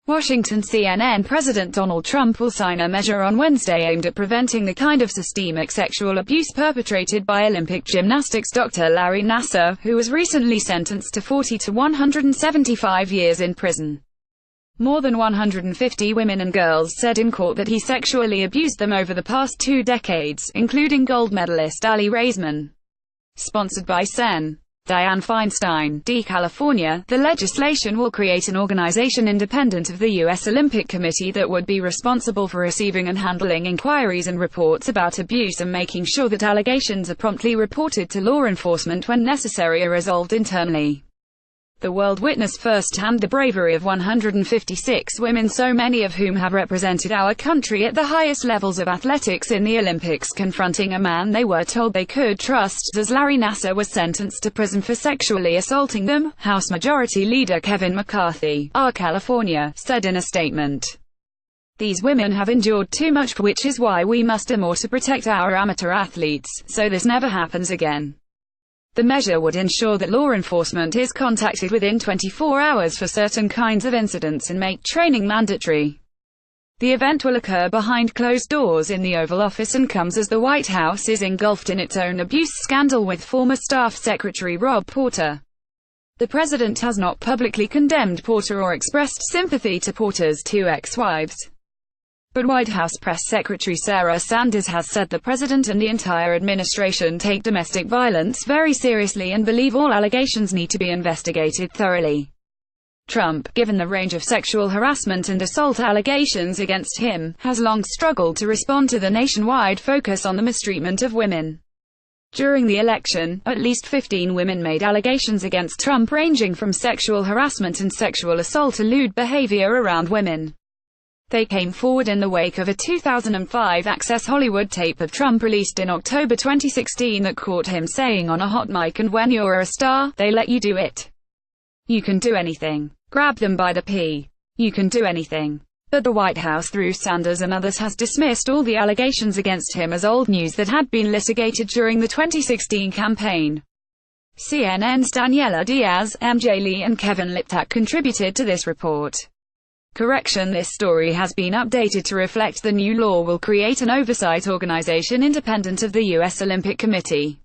Washington. CNN. President Donald Trump will sign a measure on Wednesday aimed at preventing the kind of systemic sexual abuse perpetrated by Olympic gymnastics Dr. Larry Nassar, who was recently sentenced to 40 to 175 years in prison. More than 150 women and girls said in court that he sexually abused them over the past 2 decades, including gold medalist Aly Raisman. Sponsored by Sen. Dianne Feinstein, D. California. The legislation will create an organization independent of the U.S. Olympic Committee that would be responsible for receiving and handling inquiries and reports about abuse and making sure that allegations are promptly reported to law enforcement when necessary or resolved internally. The world witnessed firsthand the bravery of 156 women, so many of whom have represented our country at the highest levels of athletics in the Olympics, confronting a man they were told they could trust, as Larry Nassar was sentenced to prison for sexually assaulting them, House Majority Leader Kevin McCarthy, R. California, said in a statement. These women have endured too much, which is why we must do more to protect our amateur athletes, so this never happens again. The measure would ensure that law enforcement is contacted within 24 hours for certain kinds of incidents and make training mandatory. The event will occur behind closed doors in the Oval Office and comes as the White House is engulfed in its own abuse scandal with former Staff Secretary Rob Porter. The president has not publicly condemned Porter or expressed sympathy to Porter's 2 ex-wives. But White House Press Secretary Sarah Sanders has said the president and the entire administration take domestic violence very seriously and believe all allegations need to be investigated thoroughly. Trump, given the range of sexual harassment and assault allegations against him, has long struggled to respond to the nationwide focus on the mistreatment of women. During the election, at least 15 women made allegations against Trump ranging from sexual harassment and sexual assault to lewd behavior around women. They came forward in the wake of a 2005 Access Hollywood tape of Trump released in October 2016 that caught him saying on a hot mic, "And when you're a star, they let you do it. You can do anything. Grab them by the pee. You can do anything." But the White House, through Sanders and others, has dismissed all the allegations against him as old news that had been litigated during the 2016 campaign. CNN's Daniela Diaz, MJ Lee and Kevin Liptak contributed to this report. Correction: this story has been updated to reflect the new law will create an oversight organization independent of the U.S. Olympic Committee.